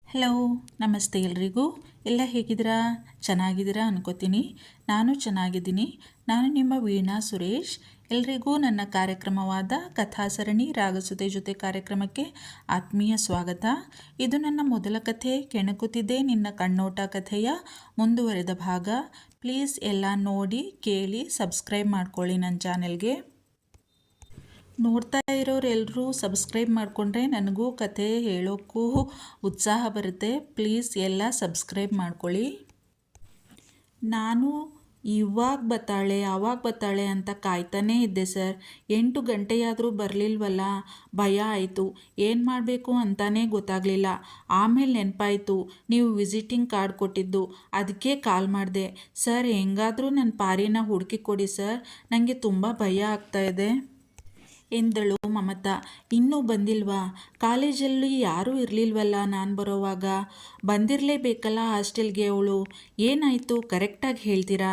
Hello, ನಮಸ್ತೆ ಎಲ್ರಿಗೂ. ಎಲ್ಲ ಹೇಗಿದ್ದೀರಾ? ಚೆನ್ನಾಗಿದ್ದೀರಾ ಅನ್ಕೋತೀನಿ. ನಾನು ಚೆನ್ನಾಗಿದ್ದೀನಿ. ನಾನು ನಿಮ್ಮ ವೀಣಾ ಸುರೇಶ್. ಎಲ್ರಿಗೂ ನನ್ನ ಕಾರ್ಯಕ್ರಮವಾದ ಕಥಾಸರಣಿ ರಾಗಸುತೆ ಜೊತೆ ಕಾರ್ಯಕ್ರಮಕ್ಕೆ ಆತ್ಮೀಯ ಸ್ವಾಗತ. ಇದು ನನ್ನ ಮೊದಲ ಕಥೆ ಕೆಣಕುತ್ತಿದೆ ನಿನ್ನ ಕಣ್ಣೋಟ ಕಥೆಯ ಮುಂದುವರೆದ ಭಾಗ. ಪ್ಲೀಸ್ ಎಲ್ಲ ನೋಡಿ ಕೇಳಿ ಸಬ್ಸ್ಕ್ರೈಬ್ ಮಾಡ್ಕೊಳ್ಳಿ ನನ್ನ ಚಾನೆಲ್ಗೆ. ನೋಡ್ತಾ ಇರೋರೆಲ್ಲರೂ ಸಬ್ಸ್ಕ್ರೈಬ್ ಮಾಡಿಕೊಂಡ್ರೆ ನನಗೂ ಕತೆ ಹೇಳೋಕ್ಕೂ ಉತ್ಸಾಹ ಬರುತ್ತೆ. ಪ್ಲೀಸ್ ಎಲ್ಲ ಸಬ್ಸ್ಕ್ರೈಬ್ ಮಾಡ್ಕೊಳ್ಳಿ. ನಾನು ಇವಾಗ ಬರ್ತಾಳೆ ಅಂತ ಕಾಯ್ತಾನೇ ಇದ್ದೆ ಸರ್. 8 ಗಂಟೆಯಾದರೂ ಬರಲಿಲ್ವಲ್ಲ, ಭಯ ಆಯಿತು. ಏನು ಮಾಡಬೇಕು ಅಂತಾನೇ ಗೊತ್ತಾಗಲಿಲ್ಲ. ಆಮೇಲೆ ನೆನಪಾಯಿತು ನೀವು ವಿಸಿಟಿಂಗ್ ಕಾರ್ಡ್ ಕೊಟ್ಟಿದ್ದು, ಅದಕ್ಕೆ ಕಾಲ್ ಮಾಡಿದೆ. ಸರ್, ಹೆಂಗಾದರೂ ನನ್ನ ಪಾರಿನ ಹುಡುಕಿ ಕೊಡಿ ಸರ್, ನನಗೆ ತುಂಬ ಭಯ ಆಗ್ತಾಯಿದೆ ಎಂದಳು ಮಮತಾ. ಇನ್ನೂ ಬಂದಿಲ್ವಾ? ಕಾಲೇಜಲ್ಲಿ ಯಾರೂ ಇರಲಿಲ್ವಲ್ಲ ನಾನು ಬರೋವಾಗ. ಬಂದಿರಲೇಬೇಕಲ್ಲ ಹಾಸ್ಟೆಲ್ಗೆ ಅವಳು. ಏನಾಯಿತು ಕರೆಕ್ಟಾಗಿ ಹೇಳ್ತೀರಾ?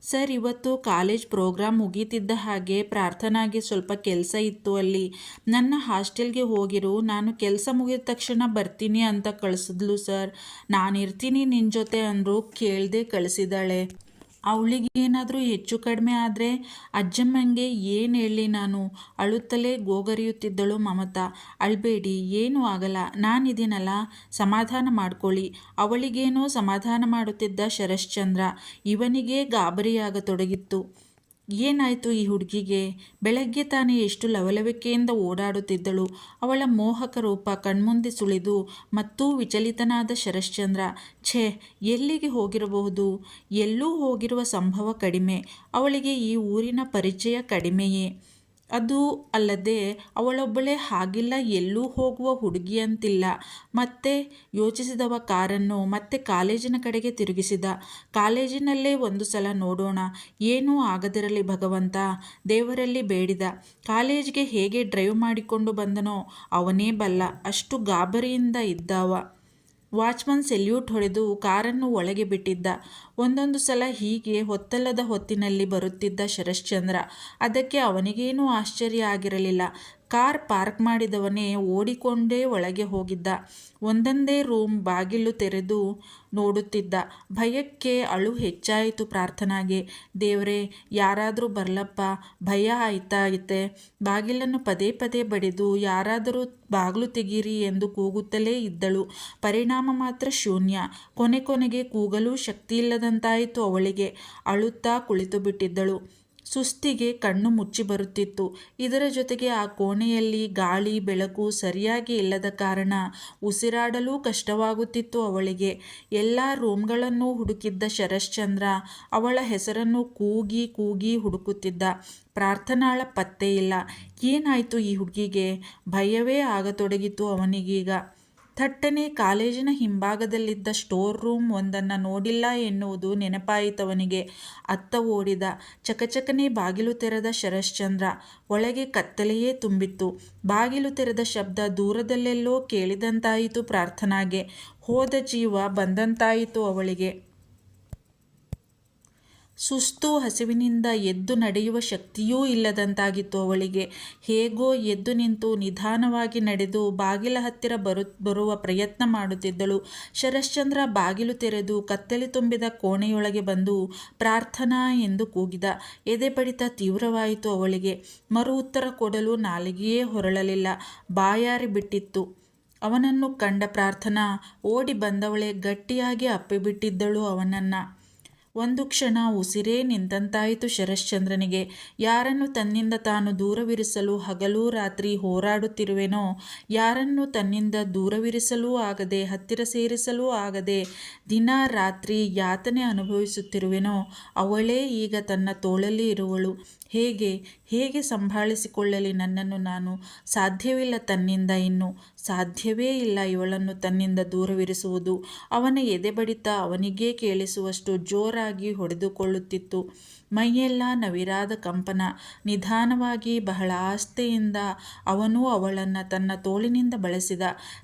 ಸರ್, ಇವತ್ತು ಕಾಲೇಜ್ ಪ್ರೋಗ್ರಾಮ್ ಮುಗೀತಿದ್ದ ಹಾಗೆ ಪ್ರಾರ್ಥನಾಗೆ ಸ್ವಲ್ಪ ಕೆಲಸ ಇತ್ತು ಅಲ್ಲಿ. ನನ್ನ ಹಾಸ್ಟೆಲ್ಗೆ ಹೋಗಿರು, ನಾನು ಕೆಲಸ ಮುಗಿದ ತಕ್ಷಣ ಬರ್ತೀನಿ ಅಂತ ಕಳಿಸಿದ್ಲು ಸರ್. ನಾನು ಇರ್ತೀನಿ ನಿನ್ನ ಜೊತೆ ಅಂದರು, ಕೇಳದೆ ಕಳಿಸಿದಾಳೆ. ಅವಳಿಗೇನಾದರೂ ಹೆಚ್ಚು ಕಡಿಮೆ ಆದರೆ ಅಜ್ಜಮ್ಮಂಗೆ ಏನು ಹೇಳಲಿ ನಾನು? ಅಳುತ್ತಲೇ ಗೋಗರಿಯುತ್ತಿದ್ದಳು ಮಮತಾ. ಅಳಬೇಡಿ, ಏನೂ ಆಗಲ್ಲ, ನಾನಿದ್ದೀನಲ್ಲ, ಸಮಾಧಾನ ಮಾಡ್ಕೊಳ್ಳಿ. ಅವಳಿಗೇನೋ ಸಮಾಧಾನ ಮಾಡುತ್ತಿದ್ದ ಶರಶ್ಚಂದ್ರ ಇವನಿಗೆ ಗಾಬರಿಯಾಗತೊಡಗಿತ್ತು. ಏನಾಯಿತು ಈ ಹುಡುಗಿಗೆ? ಬೆಳಗ್ಗೆ ತಾನೇ ಎಷ್ಟು ಲವಲವಿಕೆಯಿಂದ ಓಡಾಡುತ್ತಿದ್ದಳು. ಅವಳ ಮೋಹಕ ರೂಪ ಕಣ್ಮುಂದೆ ಸುಳಿದು ಮತ್ತೂ ವಿಚಲಿತನಾದ ಶರಶ್ಚಂದ್ರ. ಛೇ, ಎಲ್ಲಿಗೆ ಹೋಗಿರಬಹುದು? ಎಲ್ಲೂ ಹೋಗಿರುವ ಸಂಭವ ಕಡಿಮೆ. ಅವಳಿಗೆ ಈ ಊರಿನ ಪರಿಚಯ ಕಡಿಮೆಯೇ. ಅದು ಅಲ್ಲದೆ ಅವಳೊಬ್ಬಳೇ ಹಾಗಿಲ್ಲ, ಎಲ್ಲೂ ಹೋಗುವ ಹುಡುಗಿಯಂತಿಲ್ಲ. ಮತ್ತೆ ಯೋಚಿಸಿದವ ಕಾರನ್ನು ಮತ್ತೆ ಕಾಲೇಜಿನ ಕಡೆಗೆ ತಿರುಗಿಸಿದ. ಕಾಲೇಜಿನಲ್ಲೇ ಒಂದು ಸಲ ನೋಡೋಣ, ಏನೂ ಆಗದಿರಲಿ ಭಗವಂತ, ದೇವರಲ್ಲಿ ಬೇಡಿದ. ಕಾಲೇಜಿಗೆ ಹೇಗೆ ಡ್ರೈವ್ ಮಾಡಿಕೊಂಡು ಬಂದನೋ ಅವನೇ ಬಲ್ಲ, ಅಷ್ಟು ಗಾಬರಿಯಿಂದ ಇದ್ದವ. ವಾಚ್ಮನ್ ಸೆಲ್ಯೂಟ್ ಹೊಡೆದು ಕಾರನ್ನು ಒಳಗೆ ಬಿಟ್ಟಿದ್ದ. ಒಂದೊಂದು ಸಲ ಹೀಗೆ ಹೊತ್ತಲ್ಲದ ಹೊತ್ತಿನಲ್ಲಿ ಬರುತ್ತಿದ್ದ ಶರಶ್ಚಂದ್ರ. ಅದಕ್ಕೆ ಅವನಿಗೇನೂ ಆಶ್ಚರ್ಯ ಆಗಿರಲಿಲ್ಲ. ಕಾರ್ ಪಾರ್ಕ್ ಮಾಡಿದವನೇ ಓಡಿಕೊಂಡೇ ಒಳಗೆ ಹೋಗಿದ್ದ. ಒಂದೊಂದೇ ರೂಮ್ ಬಾಗಿಲು ತೆರೆದು ನೋಡುತ್ತಿದ್ದ. ಭಯಕ್ಕೆ ಅಳು ಹೆಚ್ಚಾಯಿತು ಪ್ರಾರ್ಥನಾಗೆ. ದೇವರೇ, ಯಾರಾದರೂ ಬರ್ಲಪ್ಪ, ಭಯ ಆಯ್ತಾಯಿತೆ. ಬಾಗಿಲನ್ನು ಪದೇ ಪದೇ ಬಡಿದು ಯಾರಾದರೂ ಬಾಗಿಲು ತೆಗೀರಿ ಎಂದು ಕೂಗುತ್ತಲೇ ಇದ್ದಳು. ಪರಿಣಾಮ ಮಾತ್ರ ಶೂನ್ಯ. ಕೊನೆಗೆ ಕೂಗಲೂ ಶಕ್ತಿಯಿಲ್ಲದಂತಾಯಿತು ಅವಳಿಗೆ. ಅಳುತ್ತಾ ಕುಳಿತು ಬಿಟ್ಟಿದ್ದಳು. ಸುಸ್ತಿಗೆ ಕಣ್ಣು ಮುಚ್ಚಿ ಬರುತ್ತಿತ್ತು. ಇದರ ಜೊತೆಗೆ ಆ ಕೋಣೆಯಲ್ಲಿ ಗಾಳಿ ಬೆಳಕು ಸರಿಯಾಗಿ ಇಲ್ಲದ ಕಾರಣ ಉಸಿರಾಡಲೂ ಕಷ್ಟವಾಗುತ್ತಿತ್ತು ಅವಳಿಗೆ. ಎಲ್ಲ ರೂಮ್ಗಳನ್ನು ಹುಡುಕಿದ್ದ ಶರಶ್ಚಂದ್ರ ಅವಳ ಹೆಸರನ್ನು ಕೂಗಿ ಕೂಗಿ ಹುಡುಕುತ್ತಿದ್ದ. ಪ್ರಾರ್ಥನಾಳ ಪತ್ತೆ ಇಲ್ಲ. ಏನಾಯಿತು ಈ ಹುಡುಗಿಗೆ? ಭಯವೇ ಆಗತೊಡಗಿತು ಅವನಿಗೀಗ. ಥಟ್ಟನೆ ಕಾಲೇಜಿನ ಹಿಂಭಾಗದಲ್ಲಿದ್ದ ಸ್ಟೋರ್ ರೂಮ್ ಒಂದನ್ನು ನೋಡಿಲ್ಲ ಎನ್ನುವುದು ನೆನಪಾಯಿತವನಿಗೆ. ಅತ್ತ ಓಡಿದ. ಚಕಚಕನೆ ಬಾಗಿಲು ತೆರೆದ ಶರಶ್ಚಂದ್ರ. ಒಳಗೆ ಕತ್ತಲೆಯೇ ತುಂಬಿತ್ತು. ಬಾಗಿಲು ತೆರೆದ ಶಬ್ದ ದೂರದಲ್ಲೆಲ್ಲೋ ಕೇಳಿದಂತಾಯಿತು ಪ್ರಾರ್ಥನಾಗೆ. ಹೋದ ಜೀವ ಬಂದಂತಾಯಿತು ಅವಳಿಗೆ. ಸುಸ್ತು ಹಸಿವಿನಿಂದ ಎದ್ದು ನಡೆಯುವ ಶಕ್ತಿಯೂ ಇಲ್ಲದಂತಾಗಿತ್ತು ಅವಳಿಗೆ. ಹೇಗೋ ಎದ್ದು ನಿಂತು ನಿಧಾನವಾಗಿ ನಡೆದು ಬಾಗಿಲ ಹತ್ತಿರ ಬರುವ ಪ್ರಯತ್ನ ಮಾಡುತ್ತಿದ್ದಳು. ಶರಶ್ಚಂದ್ರ ಬಾಗಿಲು ತೆರೆದು ಕತ್ತಲೆ ತುಂಬಿದ ಕೋಣೆಯೊಳಗೆ ಬಂದು ಪ್ರಾರ್ಥನಾ ಎಂದು ಕೂಗಿದ. ಎದೆ ಬಡಿತ ತೀವ್ರವಾಯಿತು ಅವಳಿಗೆ. ಮರು ಉತ್ತರ ಕೊಡಲು ನಾಲಿಗೆಯೇ ಹೊರಳಲಿಲ್ಲ, ಬಾಯಾರಿ ಬಿಟ್ಟಿತ್ತು. ಅವನನ್ನು ಕಂಡ ಪ್ರಾರ್ಥನಾ ಓಡಿ ಬಂದವಳೆ ಗಟ್ಟಿಯಾಗಿ ಅಪ್ಪಿಬಿಟ್ಟಿದ್ದಳು ಅವನನ್ನು. ಒಂದು ಕ್ಷಣ ಉಸಿರೇ ನಿಂತಂತಾಯಿತು ಶರಶ್ಚಂದ್ರನಿಗೆ. ಯಾರನ್ನು ತನ್ನಿಂದ ತಾನು ದೂರವಿರಿಸಲು ಹಗಲು ರಾತ್ರಿ ಹೋರಾಡುತ್ತಿರುವೆನೋ, ಯಾರನ್ನು ತನ್ನಿಂದ ದೂರವಿರಿಸಲೂ ಆಗದೆ ಹತ್ತಿರ ಸೇರಿಸಲೂ ಆಗದೆ ದಿನ ರಾತ್ರಿ ಯಾತನೆ ಅನುಭವಿಸುತ್ತಿರುವೆನೋ, ಅವಳೇ ಈಗ ತನ್ನ ತೋಳಲ್ಲಿ ಇರುವಳು. ಹೇಗೆ ಸಂಭಾಳಿಸಿಕೊಳ್ಳಲಿ ನನ್ನನ್ನು ನಾನು? ಸಾಧ್ಯವಿಲ್ಲ ತನ್ನಿಂದ, ಇನ್ನು ಸಾಧ್ಯವೇ ಇಲ್ಲ ಇವಳನ್ನು ತನ್ನಿಂದ ದೂರವಿರಿಸುವುದು. ಅವನ ಎದೆ ಬಡಿತ ಅವನಿಗೇ ಕೇಳಿಸುವಷ್ಟು ಜೋರಾಗಿ ಹೊಡೆದುಕೊಳ್ಳುತ್ತಿತ್ತು. ಮೈಯೆಲ್ಲ ನವಿರಾದ ಕಂಪನ. ನಿಧಾನವಾಗಿ ಬಹಳ ಆಸ್ಥೆಯಿಂದ ಅವನು ಅವಳನ್ನು ತನ್ನ ತೋಳಿನಿಂದ ಬಳಸಿದ.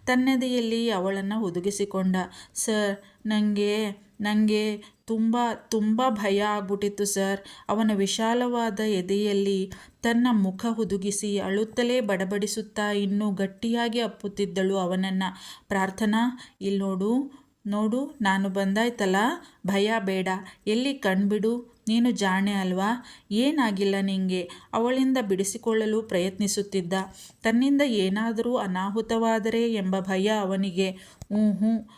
ತನ್ನೆದೆಯಲ್ಲಿ ಅವಳನ್ನು ಹುದುಗಿಸಿಕೊಂಡ. ಸರ್, ನನಗೆ ನನಗೆ ತುಂಬ ತುಂಬ ಭಯ ಆಗ್ಬಿಟ್ಟಿತ್ತು ಸರ್. ಅವನ ವಿಶಾಲವಾದ ಎದೆಯಲ್ಲಿ ತನ್ನ ಮುಖ ಹುದುಗಿಸಿ ಅಳುತ್ತಲೇ ಬಡಬಡಿಸುತ್ತಾ ಇನ್ನೂ ಗಟ್ಟಿಯಾಗಿ ಅಪ್ಪುತ್ತಿದ್ದಳು ಅವನನ್ನು. ಪ್ರಾರ್ಥನಾ, ಇಲ್ಲಿ ನೋಡು ನೋಡು, ನಾನು ಬಂದಾಯ್ತಲ್ಲ, ಭಯ ಬೇಡ, ಎಲ್ಲಿ ಕಣ್ಬಿಡು, ನೀನು ಜಾಣೆ ಅಲ್ವಾ, ಏನಾಗಿಲ್ಲ ನಿಂಗೆ. ಅವಳಿಂದ ಬಿಡಿಸಿಕೊಳ್ಳಲು ಪ್ರಯತ್ನಿಸುತ್ತಿದ್ದ. ತನ್ನಿಂದ ಏನಾದರೂ ಅನಾಹುತವಾದರೆ ಎಂಬ ಭಯ ಅವನಿಗೆ. ಹ್ಞೂ.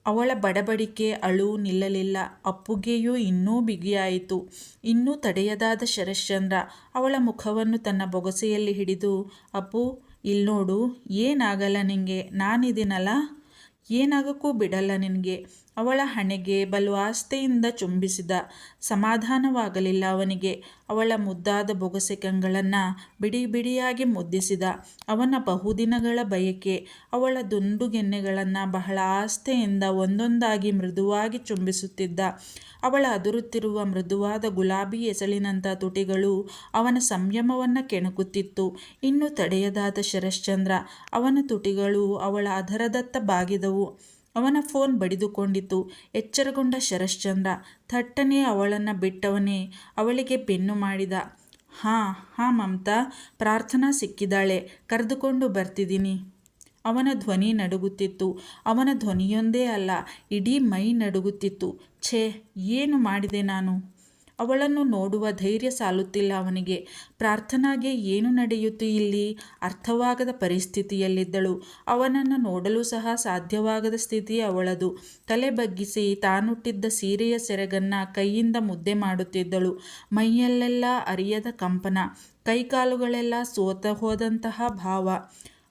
ಅವಳ ಬಡಬಡಿಕೆ, ಅಳು ನಿಲ್ಲಲಿಲ್ಲ. ಅಪ್ಪುಗೆಯೂ ಇನ್ನೂ ಬಿಗಿಯಾಯಿತು. ಇನ್ನೂ ತಡೆಯದಾದ ಶರಶ್ಚಂದ್ರ ಅವಳ ಮುಖವನ್ನು ತನ್ನ ಬೊಗಸೆಯಲ್ಲಿ ಹಿಡಿದು, ಅಪ್ಪು, ಇಲ್ಲಿ ನೋಡು, ಏನಾಗಲ್ಲ ನಿಂಗೆ, ನಾನಿದ್ದೀನಲ್ಲ, ಏನಾಗಕ್ಕೂ ಬಿಡಲ್ಲ ನಿನಗೆ. ಅವಳ ಹಣೆಗೆ ಬಲು ಆಸ್ತೆಯಿಂದ ಚುಂಬಿಸಿದ. ಸಮಾಧಾನವಾಗಲಿಲ್ಲ ಅವನಿಗೆ. ಅವಳ ಮುದ್ದಾದ ಬೊಗಸೆ ಕಂಗಳನ್ನು ಬಿಡಿ ಬಿಡಿಯಾಗಿ ಮುದ್ದಿಸಿದ. ಅವನ ಬಹುದಿನಗಳ ಬಯಕೆ. ಅವಳ ದುಂಡುಗೆನ್ನೆಗಳನ್ನು ಬಹಳ ಆಸ್ತೆಯಿಂದ ಒಂದೊಂದಾಗಿ ಮೃದುವಾಗಿ ಚುಂಬಿಸುತ್ತಿದ್ದ. ಅವಳ ಅದುರುತ್ತಿರುವ ಮೃದುವಾದ ಗುಲಾಬಿ ಎಸಳಿನಂಥ ತುಟಿಗಳು ಅವನ ಸಂಯಮವನ್ನು ಕೆಣಕುತ್ತಿತ್ತು. ಇನ್ನೂ ತಡೆಯದಾದ ಶರಶ್ಚಂದ್ರ ಅವನ ತುಟಿಗಳು ಅವಳ ಅಧರದತ್ತ ಬಾಗಿದವು. ಅವನ ಫೋನ್ ಬಡಿದುಕೊಂಡಿತು. ಎಚ್ಚರಗೊಂಡ ಶರಶ್ಚಂದ್ರ ಥಟ್ಟನೆ ಅವಳನ್ನು ಬಿಟ್ಟವನೇ ಅವಳಿಗೆ ಬೆನ್ನು ಮಾಡಿದ. ಹಾಂ ಮಮತಾ, ಪ್ರಾರ್ಥನಾ ಸಿಕ್ಕಿದಾಳೆ, ಕರೆದುಕೊಂಡು ಬರ್ತಿದ್ದೀನಿ. ಅವನ ಧ್ವನಿ ನಡುಗುತ್ತಿತ್ತು. ಅವನ ಧ್ವನಿಯೊಂದೇ ಅಲ್ಲ, ಇಡೀ ಮೈ ನಡುಗುತ್ತಿತ್ತು. ಛೇ, ಏನು ಮಾಡಿದೆ ನಾನು? ಅವಳನ್ನು ನೋಡುವ ಧೈರ್ಯ ಸಾಲುತ್ತಿಲ್ಲ ಅವನಿಗೆ. ಪ್ರಾರ್ಥನಾಗೆ ಏನು ನಡೆಯಿತು ಇಲ್ಲಿ? ಅರ್ಥವಾಗದ ಪರಿಸ್ಥಿತಿಯಲ್ಲಿದ್ದಳು. ಅವನನ್ನು ನೋಡಲು ಸಹ ಸಾಧ್ಯವಾಗದ ಸ್ಥಿತಿ ಅವಳದು. ತಲೆ ಬಗ್ಗಿಸಿ ತಾನುಟ್ಟಿದ್ದ ಸೀರೆಯ ಸೆರಗನ್ನು ಕೈಯಿಂದ ಮುದ್ದೆ ಮಾಡುತ್ತಿದ್ದಳು. ಮೈಯಲ್ಲೆಲ್ಲ ಅರಿಯದ ಕಂಪನ, ಕೈಕಾಲುಗಳೆಲ್ಲ ಸೋತ ಹೋದಂತಹ ಭಾವ.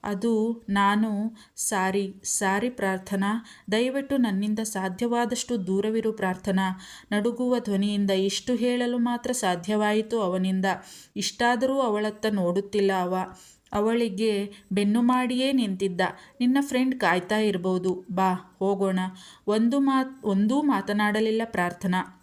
ಅದು ನಾನು ಸಾರಿ ಪ್ರಾರ್ಥನಾ, ದಯವಿಟ್ಟು ನನ್ನಿಂದ ಸಾಧ್ಯವಾದಷ್ಟು ದೂರವಿರು ಪ್ರಾರ್ಥನಾ. ನಡುಗುವ ಧ್ವನಿಯಿಂದ ಇಷ್ಟು ಹೇಳಲು ಮಾತ್ರ ಸಾಧ್ಯವಾಯಿತು ಅವನಿಂದ. ಇಷ್ಟಾದರೂ ಅವಳತ್ತ ನೋಡುತ್ತಿಲ್ಲ ಅವ. ಅವಳಿಗೆ ಬೆನ್ನು ಮಾಡಿಯೇ ನಿಂತಿದ್ದ. ನಿನ್ನ ಫ್ರೆಂಡ್ ಕಾಯ್ತಾ ಇರ್ಬೋದು, ಬಾ ಹೋಗೋಣ. ಒಂದೂ ಮಾತನಾಡಲಿಲ್ಲ ಪ್ರಾರ್ಥನಾ.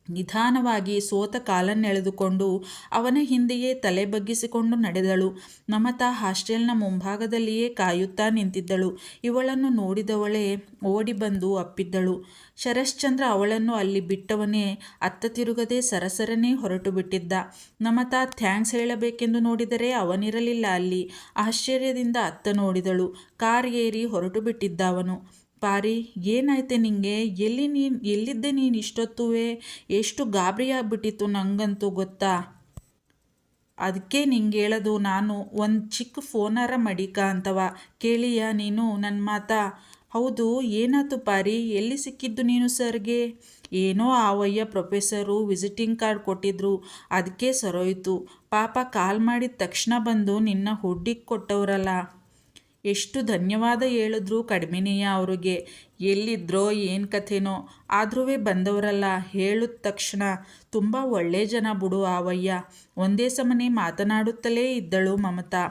ನಿಧಾನವಾಗಿ ಸೋತ ಕಾಲನ್ನೆಳೆದುಕೊಂಡು ಅವನ ಹಿಂದೆಯೇ ತಲೆ ಬಗ್ಗಿಸಿಕೊಂಡು ನಡೆದಳು. ಮಮತಾ ಹಾಸ್ಟೆಲ್ನ ಮುಂಭಾಗದಲ್ಲಿಯೇ ಕಾಯುತ್ತಾ ನಿಂತಿದ್ದಳು. ಇವಳನ್ನು ನೋಡಿದವಳೇ ಓಡಿ ಬಂದು ಅಪ್ಪಿದ್ದಳು. ಶರಶ್ಚಂದ್ರ ಅವಳನ್ನು ಅಲ್ಲಿ ಬಿಟ್ಟವನೇ ಅತ್ತ ತಿರುಗದೆ ಸರಸರನೇ ಹೊರಟು ಬಿಟ್ಟಿದ್ದ. ಮಮತಾ ಥ್ಯಾಂಕ್ಸ್ ಹೇಳಬೇಕೆಂದು ನೋಡಿದರೆ ಅವನಿರಲಿಲ್ಲ ಅಲ್ಲಿ. ಆಶ್ಚರ್ಯದಿಂದ ಅತ್ತ ನೋಡಿದಳು. ಕಾರ್ ಏರಿ ಹೊರಟು ಬಿಟ್ಟಿದ್ದ ಅವನು. ಪಾರಿ, ಏನಾಯ್ತೆ ನಿಂಗೆ? ಎಲ್ಲಿದ್ದೆ ನೀನು ಇಷ್ಟೊತ್ತುವೆ? ಎಷ್ಟು ಗಾಬರಿಯಾಗ್ಬಿಟ್ಟಿತ್ತು ನಂಗಂತೂ ಗೊತ್ತಾ. ಅದಕ್ಕೆ ನಿಂಗೆ ಹೇಳೋದು ನಾನು, ಒಂದು ಚಿಕ್ಕ ಫೋನಾರ ಮಡಿಕ ಅಂತವ. ಕೇಳಿಯಾ ನೀನು ನನ್ನ ಮಾತಾ? ಹೌದು, ಏನಾಯ್ತು ಪಾರಿ? ಎಲ್ಲಿ ಸಿಕ್ಕಿದ್ದು ನೀನು ಸರ್ಗೆ? ಏನೋ ಆವಯ್ಯ ಪ್ರೊಫೆಸರು ವಿಸಿಟಿಂಗ್ ಕಾರ್ಡ್ ಕೊಟ್ಟಿದ್ರು, ಅದಕ್ಕೆ ಸರೋಯ್ತು. ಪಾಪ ಕಾಲ್ ಮಾಡಿದ ತಕ್ಷಣ ಬಂದು ನಿನ್ನ ಹುಡ್ಡಿಗೆ ಕೊಟ್ಟವ್ರಲ್ಲ. ಎಷ್ಟು ಧನ್ಯವಾದ ಹೇಳಿದ್ರು ಕಡಿಮೆನೆಯ ಅವ್ರಿಗೆ. ಎಲ್ಲಿದ್ರೋ ಏನು ಕಥೆನೋ, ಆದ್ರೂ ಬಂದವರಲ್ಲ ಹೇಳಿದ ತಕ್ಷಣ. ತುಂಬ ಒಳ್ಳೆ ಜನ ಬಿಡು ಆವಯ್ಯ. ಒಂದೇ ಸಮನೆ ಮಾತನಾಡುತ್ತಲೇ ಇದ್ದಳು ಮಮತಾ.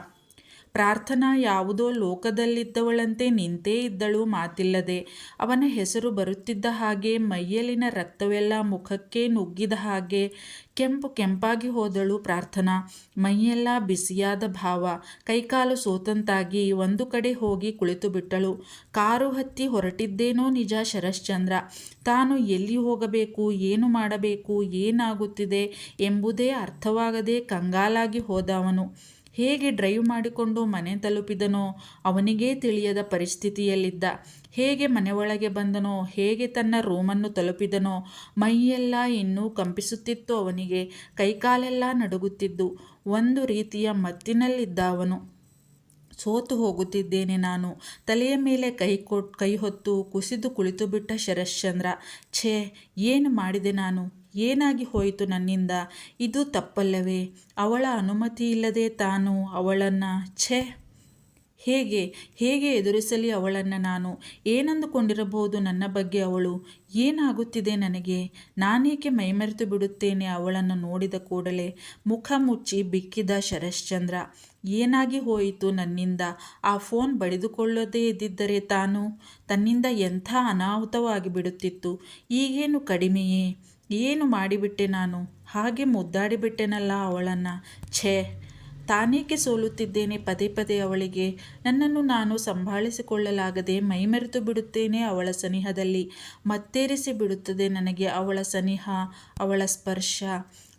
ಪ್ರಾರ್ಥನಾ ಯಾವುದೋ ಲೋಕದಲ್ಲಿದ್ದವಳಂತೆ ನಿಂತೇ ಇದ್ದಳು ಮಾತಿಲ್ಲದೆ. ಅವನ ಹೆಸರು ಬರುತ್ತಿದ್ದ ಹಾಗೆ ಮೈಯಲ್ಲಿನ ರಕ್ತವೆಲ್ಲ ಮುಖಕ್ಕೆ ನುಗ್ಗಿದ ಹಾಗೆ ಕೆಂಪಾಗಿ ಹೋದಳು ಪ್ರಾರ್ಥನಾ. ಮೈಯೆಲ್ಲ ಬಿಸಿಯಾದ ಭಾವ, ಕೈಕಾಲು ಸೋತಂತಾಗಿ ಒಂದು ಕಡೆ ಹೋಗಿ ಕುಳಿತು ಬಿಟ್ಟಳು. ಕಾರು ಹತ್ತಿ ಹೊರಟಿದ್ದೇನೋ ನಿಜ ಶರಶ್ಚಂದ್ರ. ತಾನು ಎಲ್ಲಿ ಹೋಗಬೇಕು, ಏನು ಮಾಡಬೇಕು, ಏನಾಗುತ್ತಿದೆ ಎಂಬುದೇ ಅರ್ಥವಾಗದೆ ಕಂಗಾಲಾಗಿ ಹೋದ ಅವನು. ಹೇಗೆ ಡ್ರೈವ್ ಮಾಡಿಕೊಂಡು ಮನೆ ತಲುಪಿದನೋ ಅವನಿಗೇ ತಿಳಿಯದ ಪರಿಸ್ಥಿತಿಯಲ್ಲಿದ್ದ. ಹೇಗೆ ಮನೆಯೊಳಗೆ ಬಂದನೋ, ಹೇಗೆ ತನ್ನ ರೂಮನ್ನು ತಲುಪಿದನೋ, ಮೈಯೆಲ್ಲ ಇನ್ನೂ ಕಂಪಿಸುತ್ತಿತ್ತು ಅವನಿಗೆ. ಕೈಕಾಲೆಲ್ಲ ನಡುಗುತ್ತಿದ್ದು. ಒಂದು ರೀತಿಯ ಮತ್ತಿನಲ್ಲಿದ್ದ ಅವನು. ಸೋತು ಹೋಗುತ್ತಿದ್ದೇನೆ ನಾನು. ತಲೆಯ ಮೇಲೆ ಕೈ ಹೊತ್ತು ಕುಸಿದು ಕುಳಿತು ಬಿಟ್ಟ ಶರಶ್ಚಂದ್ರ. ಛೇ, ಏನು ಮಾಡಿದೆ ನಾನು? ಏನಾಗಿ ಹೋಯಿತು ನನ್ನಿಂದ? ಇದು ತಪ್ಪಲ್ಲವೇ? ಅವಳ ಅನುಮತಿ ಇಲ್ಲದೆ ತಾನು ಅವಳನ್ನು ಹೇಗೆ ಎದುರಿಸಲಿ ಅವಳನ್ನು ನಾನು? ಏನಂದುಕೊಂಡಿರಬಹುದು ನನ್ನ ಬಗ್ಗೆ ಅವಳು? ಏನಾಗುತ್ತಿದೆ ನನಗೆ? ನಾನೇಕೆ ಮೈಮರೆತು ಬಿಡುತ್ತೇನೆ ಅವಳನ್ನು ನೋಡಿದ ಕೂಡಲೇ? ಮುಖ ಮುಚ್ಚಿ ಬಿಕ್ಕಿದ ಶರಶ್ಚಂದ್ರ. ಏನಾಗಿ ಹೋಯಿತು ನನ್ನಿಂದ? ಆ ಫೋನ್ ಬಡಿದುಕೊಳ್ಳದೇ ಇದ್ದಿದ್ದರೆ ತನ್ನಿಂದ ಎಂಥ ಅನಾಹುತವಾಗಿ ಬಿಡುತ್ತಿತ್ತು. ಈಗೇನು ಕಡಿಮೆಯೇ? ಏನು ಮಾಡಿಬಿಟ್ಟೆ ನಾನು? ಹಾಗೆ ಮುದ್ದಾಡಿಬಿಟ್ಟೆನಲ್ಲ ಅವಳನ್ನು. ತಾನೇಕೆ ಸೋಲುತ್ತಿದ್ದೇನೆ ಪದೇ ಪದೇ ಅವಳಿಗೆ. ನನ್ನನ್ನು ನಾನು ಸಂಭಾಳಿಸಿಕೊಳ್ಳಲಾಗದೆ ಮೈಮರೆತು ಬಿಡುತ್ತೇನೆ ಅವಳ ಸನಿಹದಲ್ಲಿ. ಮತ್ತೇರಿಸಿ ಬಿಡುತ್ತದೆ ನನಗೆ ಅವಳ ಸನಿಹ, ಅವಳ ಸ್ಪರ್ಶ.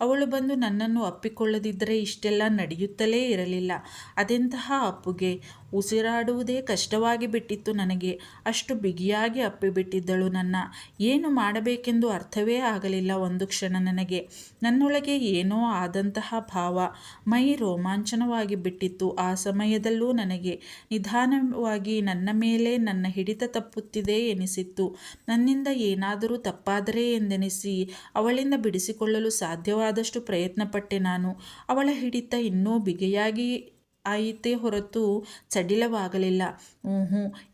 ಅವಳು ಬಂದು ನನ್ನನ್ನು ಅಪ್ಪಿಕೊಳ್ಳದಿದ್ದರೆ ಇಷ್ಟೆಲ್ಲ ನಡೆಯುತ್ತಲೇ ಇರಲಿಲ್ಲ. ಅದೆಂತಹ ಅಪ್ಪುಗೆ. ಉಸಿರಾಡುವುದೇ ಕಷ್ಟವಾಗಿ ಬಿಟ್ಟಿತ್ತು ನನಗೆ. ಅಷ್ಟು ಬಿಗಿಯಾಗಿ ಅಪ್ಪಿಬಿಟ್ಟಿದ್ದಳು ನನ್ನ. ಏನು ಮಾಡಬೇಕೆಂದು ಅರ್ಥವೇ ಆಗಲಿಲ್ಲ ಒಂದು ಕ್ಷಣ ನನಗೆ. ನನ್ನೊಳಗೆ ಏನೋ ಆದಂತಹ ಭಾವ. ಮೈ ರೋಮಾಂಚನವಾಗಿ ಬಿಟ್ಟಿತ್ತು ಆ ಸಮಯದಲ್ಲೂ ನನಗೆ. ನಿಧಾನವಾಗಿ ನನ್ನ ಮೇಲೆ ನನ್ನ ಹಿಡಿತ ತಪ್ಪುತ್ತಿದೆ ಎನಿಸಿತ್ತು. ನನ್ನಿಂದ ಏನಾದರೂ ತಪ್ಪಾದರೆ ಎಂದೆನಿಸಿ ಅವಳಿಂದ ಬಿಡಿಸಿಕೊಳ್ಳಲು ಸಾಧ್ಯವಾದಷ್ಟು ಪ್ರಯತ್ನಪಟ್ಟೆ ನಾನು. ಅವಳ ಹಿಡಿತ ಇನ್ನೂ ಬಿಗಿಯಾಗಿ ಆಯಿತೇ ಹೊರತು ಸಡಿಲವಾಗಲಿಲ್ಲ.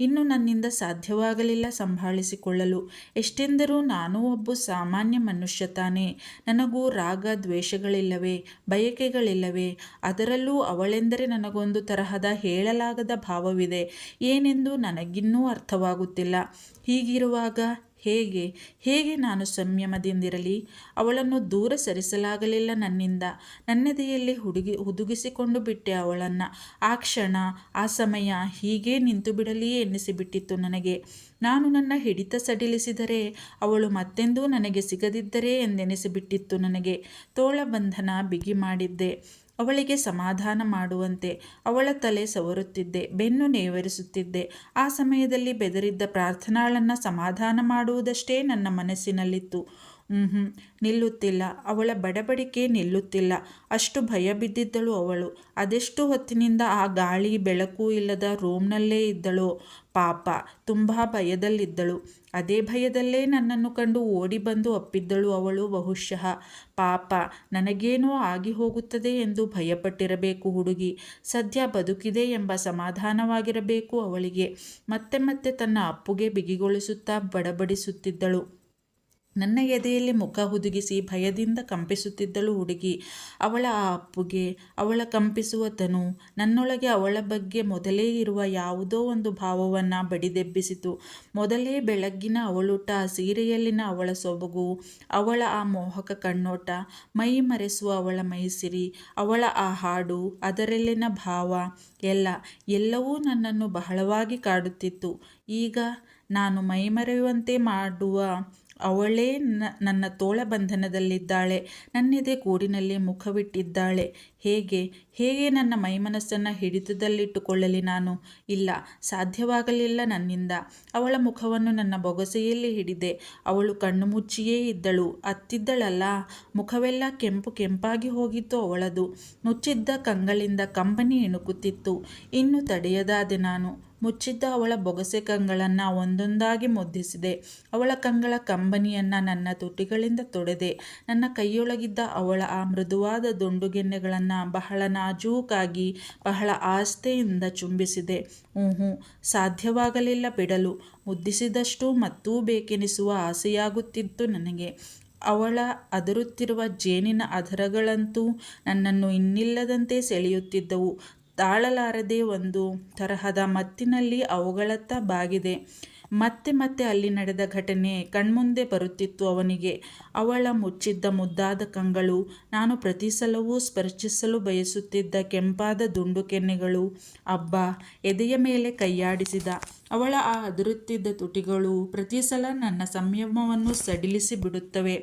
ಇನ್ನು ನನ್ನಿಂದ ಸಾಧ್ಯವಾಗಲಿಲ್ಲ ಸಂಭಾಳಿಸಿಕೊಳ್ಳಲು. ಎಷ್ಟೆಂದರೂ ನಾನು ಒಬ್ಬ ಸಾಮಾನ್ಯ ಮನುಷ್ಯ ತಾನೇ. ನನಗೂ ರಾಗ ದ್ವೇಷಗಳಿಲ್ಲವೇ, ಬಯಕೆಗಳಿಲ್ಲವೇ? ಅದರಲ್ಲೂ ಅವಳೆಂದರೆ ನನಗೊಂದು ತರಹದ ಹೇಳಲಾಗದ ಭಾವವಿದೆ. ಏನೆಂದು ನನಗಿನ್ನೂ ಅರ್ಥವಾಗುತ್ತಿಲ್ಲ. ಹೀಗಿರುವಾಗ ಹೇಗೆ ನಾನು ಸಂಯಮದಿಂದಿರಲಿ? ಅವಳನ್ನು ದೂರ ಸರಿಸಲಾಗಲಿಲ್ಲ ನನ್ನಿಂದ. ನನ್ನೆದೆಯಲ್ಲಿ ಹುದುಗಿಸಿಕೊಂಡು ಬಿಟ್ಟೆ ಅವಳನ್ನು. ಆ ಕ್ಷಣ, ಆ ಸಮಯ ಹೀಗೇ ನಿಂತು ಬಿಡಲಿ ಎನ್ನಿಸಿಬಿಟ್ಟಿತ್ತು ನನಗೆ. ನಾನು ನನ್ನ ಹಿಡಿತ ಸಡಿಲಿಸಿದರೆ ಅವಳು ಮತ್ತೆಂದೂ ನನಗೆ ಸಿಗದಿದ್ದರೆ ಎಂದೆನಿಸಿಬಿಟ್ಟಿತ್ತು ನನಗೆ. ತೋಳಬಂಧನ ಬಿಗಿ ಮಾಡಿದ್ದೆ. ಅವಳಿಗೆ ಸಮಾಧಾನ ಮಾಡುವಂತೆ ಅವಳ ತಲೆ ಸವರುತ್ತಿದ್ದೆ, ಬೆನ್ನು ನೇವರಿಸುತ್ತಿದ್ದೆ. ಆ ಸಮಯದಲ್ಲಿ ಬೆದರಿದ್ದ ಪ್ರಾರ್ಥನಾಳನ್ನು ಸಮಾಧಾನ ಮಾಡುವುದಷ್ಟೇ ನನ್ನ ಮನಸ್ಸಿನಲ್ಲಿತ್ತು. ನಿಲ್ಲುತ್ತಿಲ್ಲ. ಅವಳ ಬಡಬಡಿಕೆ ನಿಲ್ಲುತ್ತಿಲ್ಲ. ಅಷ್ಟು ಭಯ ಬಿದ್ದಿದ್ದಳು ಅವಳು. ಅದೆಷ್ಟು ಹೊತ್ತಿನಿಂದ ಆ ಗಾಳಿ ಬೆಳಕು ಇಲ್ಲದ ರೂಮ್ನಲ್ಲೇ ಇದ್ದಳೋ ಪಾಪ. ತುಂಬ ಭಯದಲ್ಲಿದ್ದಳು. ಅದೇ ಭಯದಲ್ಲೇ ನನ್ನನ್ನು ಕಂಡು ಓಡಿ ಬಂದು ಅಪ್ಪಿದ್ದಳು ಅವಳು ಬಹುಶಃ. ಪಾಪ, ನನಗೇನೋ ಆಗಿ ಹೋಗುತ್ತದೆ ಎಂದು ಭಯಪಟ್ಟಿರಬೇಕು ಹುಡುಗಿ. ಸದ್ಯ ಬದುಕಿದೆ ಎಂಬ ಸಮಾಧಾನವಾಗಿರಬೇಕು ಅವಳಿಗೆ. ಮತ್ತೆ ಮತ್ತೆ ತನ್ನ ಅಪ್ಪುಗೆ ಬಿಗಿಗೊಳಿಸುತ್ತಾ ಬಡಬಡಿಸುತ್ತಿದ್ದಳು. ನನ್ನ ಎದೆಯಲ್ಲಿ ಮುಖ ಹುದುಗಿಸಿ ಭಯದಿಂದ ಕಂಪಿಸುತ್ತಿದ್ದಳು ಹುಡುಗಿ. ಅವಳ ಆ ಅಪ್ಪುಗೆ, ಅವಳ ಕಂಪಿಸುವ ತನು ನನ್ನೊಳಗೆ ಅವಳ ಬಗ್ಗೆ ಮೊದಲೇ ಇರುವ ಯಾವುದೋ ಒಂದು ಭಾವವನ್ನು ಬಡಿದೆಬ್ಬಿಸಿತು. ಮೊದಲೇ ಬೆಳಗ್ಗಿನ ಅವಳುಟ, ಸೀರೆಯಲ್ಲಿನ ಅವಳ ಸೊಬಗು, ಅವಳ ಆ ಮೋಹಕ ಕಣ್ಣೋಟ, ಮೈ ಮರೆಸುವ ಅವಳ ಮೈಸಿರಿ, ಅವಳ ಆ ಹಾಡು, ಅದರಲ್ಲಿನ ಭಾವ, ಎಲ್ಲವೂ ನನ್ನನ್ನು ಬಹಳವಾಗಿ ಕಾಡುತ್ತಿತ್ತು. ಈಗ ನಾನು ಮೈಮರೆಯುವಂತೆ ಮಾಡುವ ಅವಳೇ ನನ್ನ ತೋಳಬಂಧನದಲ್ಲಿದ್ದಾಳೆ. ನನ್ನೆದೆ ಗೂಡಿನಲ್ಲಿ ಮುಖವಿಟ್ಟಿದ್ದಾಳೆ. ಹೇಗೆ ನನ್ನ ಮೈಮನಸ್ಸನ್ನು ಹಿಡಿತದಲ್ಲಿಟ್ಟುಕೊಳ್ಳಲಿ ನಾನು? ಇಲ್ಲ, ಸಾಧ್ಯವಾಗಲಿಲ್ಲ ನನ್ನಿಂದ. ಅವಳ ಮುಖವನ್ನು ನನ್ನ ಬೊಗಸೆಯಲ್ಲಿ ಹಿಡಿದೆ. ಅವಳು ಕಣ್ಣು ಮುಚ್ಚಿಯೇ ಇದ್ದಳು. ಅತ್ತಿದ್ದಳಲ್ಲ. ಮುಖವೆಲ್ಲ ಕೆಂಪಾಗಿ ಹೋಗಿತ್ತು ಅವಳದು. ಮುಚ್ಚಿದ್ದ ಕಂಗಳಿಂದ ಕಂಬನಿ ಇಣುಕುತ್ತಿತ್ತು. ಇನ್ನು ತಡೆಯದಾದೆ ನಾನು. ಮುಚ್ಚಿದ್ದ ಅವಳ ಬೊಗಸೆ ಕಂಗಳನ್ನು ಒಂದೊಂದಾಗಿ ಮುದ್ದಿಸಿದೆ. ಅವಳ ಕಂಗಳ ಕಂಬನಿಯನ್ನು ನನ್ನ ತುಟಿಗಳಿಂದ ತೊಡೆದೆ. ನನ್ನ ಕೈಯೊಳಗಿದ್ದ ಅವಳ ಆ ಮೃದುವಾದ ದುಂಡುಗೆನ್ನೆಗಳನ್ನು ಬಹಳ ನಾಜೂಕಾಗಿ, ಬಹಳ ಆಸ್ಥೆಯಿಂದ ಚುಂಬಿಸಿದೆ. ಸಾಧ್ಯವಾಗಲಿಲ್ಲ ಬಿಡಲು. ಮುದ್ದಿಸಿದಷ್ಟು ಮತ್ತೂ ಬೇಕೆನಿಸುವ ಆಸೆಯಾಗುತ್ತಿತ್ತು ನನಗೆ. ಅವಳ ಅದರುತ್ತಿರುವ ಜೇನಿನ ಅಧರಗಳಂತೂ ನನ್ನನ್ನು ಇನ್ನಿಲ್ಲದಂತೆ ಸೆಳೆಯುತ್ತಿದ್ದವು. ತಾಳಲಾರದೆ ಒಂದು ತರಹದ ಮತ್ತಿನಲ್ಲಿ ಅವುಗಳತ್ತ ಬಾಗಿದೆ. ಮತ್ತೆ ಅಲ್ಲಿ ನಡೆದ ಘಟನೆ ಕಣ್ಮುಂದೆ ಬರುತ್ತಿತ್ತು ಅವನಿಗೆ. ಅವಳ ಮುಚ್ಚಿದ್ದ ಮುದ್ದಾದ ಕಂಗಳು, ನಾನು ಪ್ರತಿ ಸಲವೂ ಸ್ಪರ್ಶಿಸಲು ಬಯಸುತ್ತಿದ್ದ ಕೆಂಪಾದ ದುಂಡು ಕೆನ್ನೆಗಳು. ಅಬ್ಬಾ, ಎದೆಯ ಮೇಲೆ ಕೈಯಾಡಿಸಿದ ಅವಳ ಆ ಅದರುತ್ತಿದ್ದ ತುಟಿಗಳು ಪ್ರತಿ ಸಲ ನನ್ನ ಸಂಯಮವನ್ನು ಸಡಿಲಿಸಿ ಬಿಡುತ್ತವೆ.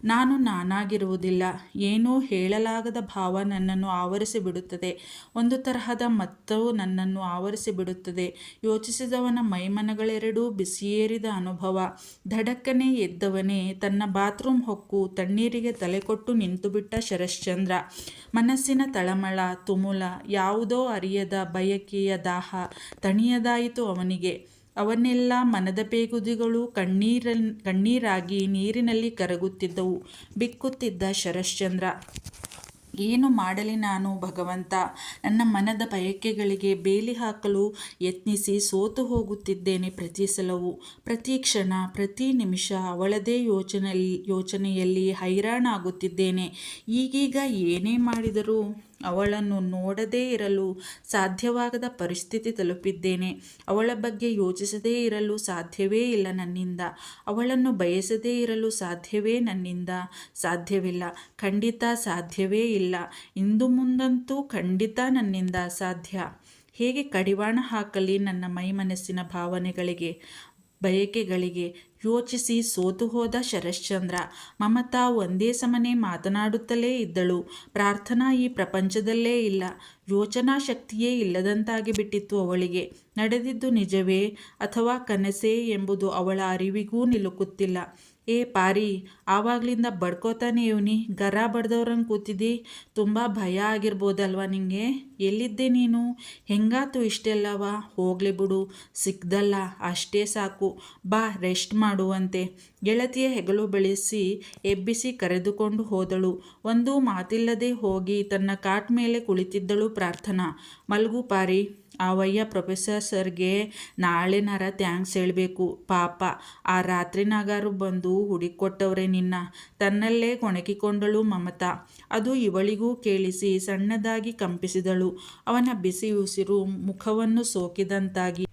ನಾನು ನಾನಾಗಿರುವುದಿಲ್ಲ. ಏನೋ ಹೇಳಲಾಗದ ಭಾವ ನನ್ನನ್ನು ಆವರಿಸಿಬಿಡುತ್ತದೆ. ಒಂದು ತರಹದ ಮತ್ತವು ನನ್ನನ್ನು ಆವರಿಸಿಬಿಡುತ್ತದೆ. ಯೋಚಿಸಿದವನ ಮೈಮನಗಳೆರಡೂ ಬಿಸಿಯೇರಿದ ಅನುಭವ. ಧಡಕ್ಕನೆ ಎದ್ದವನೇ ತನ್ನ ಬಾತ್ರೂಮ್ ಹೊಕ್ಕು ತಣ್ಣೀರಿಗೆ ತಲೆಕೊಟ್ಟು ನಿಂತುಬಿಟ್ಟ ಶರಶ್ಚಂದ್ರ. ಮನಸ್ಸಿನ ತಳಮಳ, ತುಮುಲ, ಯಾವುದೋ ಅರಿಯದ ಬಯಕೆಯ ದಾಹ ತಣಿಯದಾಯಿತು ಅವನಿಗೆ. ಅವನ್ನೆಲ್ಲ ಮನದ ಬೇಗುದಿಗಳು ಕಣ್ಣೀರಾಗಿ ನೀರಿನಲ್ಲಿ ಕರಗುತ್ತಿದ್ದವು. ಬಿಕ್ಕುತ್ತಿದ್ದ ಶರಶ್ಚಂದ್ರ. ಏನು ಮಾಡಲಿ ನಾನು ಭಗವಂತ? ನನ್ನ ಮನದ ಬಯಕೆಗಳಿಗೆ ಬೇಲಿ ಹಾಕಲು ಯತ್ನಿಸಿ ಸೋತು ಹೋಗುತ್ತಿದ್ದೇನೆ ಪ್ರತಿ ಸಲವೂ. ಪ್ರತಿ ಕ್ಷಣ, ಪ್ರತಿ ನಿಮಿಷ ಅವಳದೇ ಯೋಚನೆಯಲ್ಲಿ ಹೈರಾಣಾಗುತ್ತಿದ್ದೇನೆ. ಈಗೀಗ ಏನೇ ಮಾಡಿದರೂ ಅವಳನ್ನು ನೋಡದೇ ಇರಲು ಸಾಧ್ಯವಾಗದ ಪರಿಸ್ಥಿತಿ ತಲುಪಿದ್ದೇನೆ. ಅವಳ ಬಗ್ಗೆ ಯೋಚಿಸದೇ ಇರಲು ಸಾಧ್ಯವೇ ಇಲ್ಲ ನನ್ನಿಂದ. ಅವಳನ್ನು ಬಯಸದೇ ಇರಲು ಸಾಧ್ಯವೇ ನನ್ನಿಂದ? ಸಾಧ್ಯವಿಲ್ಲ, ಖಂಡಿತ ಸಾಧ್ಯವೇ ಇಲ್ಲ. ಇಂದು ಮುಂದಂತೂ ಖಂಡಿತ ನನ್ನಿಂದ ಅಸಾಧ್ಯ. ಹೇಗೆ ಕಡಿವಾಣ ಹಾಕಲಿ ನನ್ನ ಮನಸ್ಸಿನ ಭಾವನೆಗಳಿಗೆ, ಬಯಕೆಗಳಿಗೆ? ಯೋಚಿಸಿ ಸೋತು ಹೋದ ಶರಶ್ಚಂದ್ರ. ಮಮತಾ ಒಂದೇ ಸಮನೆ ಮಾತನಾಡುತ್ತಲೇ ಇದ್ದಳು. ಪ್ರಾರ್ಥನಾ ಈ ಪ್ರಪಂಚದಲ್ಲೇ ಇಲ್ಲ. ಯೋಚನಾ ಶಕ್ತಿಯೇ ಇಲ್ಲದಂತಾಗಿ ಬಿಟ್ಟಿತ್ತು ಅವಳಿಗೆ. ನಡೆದಿದ್ದು ನಿಜವೇ ಅಥವಾ ಕನಸೇ ಎಂಬುದು ಅವಳ ಅರಿವಿಗೂ ನಿಲುಕುತ್ತಿಲ್ಲ. ಏ ಪಾರಿ, ಆವಾಗ್ಲಿಂದ ಬಡ್ಕೋತಾನೆ ಇವನಿ, ಗರ ಬಡ್ದವ್ರಂಗೆ ಕೂತಿದ್ದಿ. ತುಂಬ ಭಯ ಆಗಿರ್ಬೋದಲ್ವ ನಿಂಗೆ? ಎಲ್ಲಿದ್ದೆ ನೀನು? ಹೆಂಗಾತು ಇಷ್ಟೆಲ್ಲವ? ಹೋಗ್ಲಿ ಬಿಡು, ಸಿಕ್ದಲ್ಲ ಅಷ್ಟೇ ಸಾಕು. ಬಾ ರೆಸ್ಟ್ ಮಾಡುವಂತೆ. ಗೆಳತಿಯ ಹೆಗಲು ಬೆಳೆಸಿ ಎಬ್ಬಿಸಿ ಕರೆದುಕೊಂಡು ಹೋದಳು. ಒಂದು ಮಾತಿಲ್ಲದೆ ಹೋಗಿ ತನ್ನ ಕಾಟ್ ಮೇಲೆ ಕುಳಿತಿದ್ದಳು ಪ್ರಾರ್ಥನಾ. ಮಲ್ಗು ಪಾರಿ. ಆವಯ್ಯ ಪ್ರೊಫೆಸರ್ ಸರ್ಗೆ ನಾಳೆನಾರ ಥ್ಯಾಂಕ್ಸ್ ಹೇಳಬೇಕು. ಪಾಪ ಆ ರಾತ್ರಿನಾಗಾರು ಬಂದು ಹುಡುಕೊಟ್ಟವ್ರೆ ನಿನ್ನ. ತನ್ನಲ್ಲೇ ಕೊಣಕಿಕೊಂಡಳು ಮಮತಾ. ಅದು ಇವಳಿಗೂ ಕೇಳಿಸಿ ಸಣ್ಣದಾಗಿ ಕಂಪಿಸಿದಳು. ಅವನ ಬಿಸಿ ಉಸಿರು ಮುಖವನ್ನು ಸೋಕಿದಂತಾಗಿ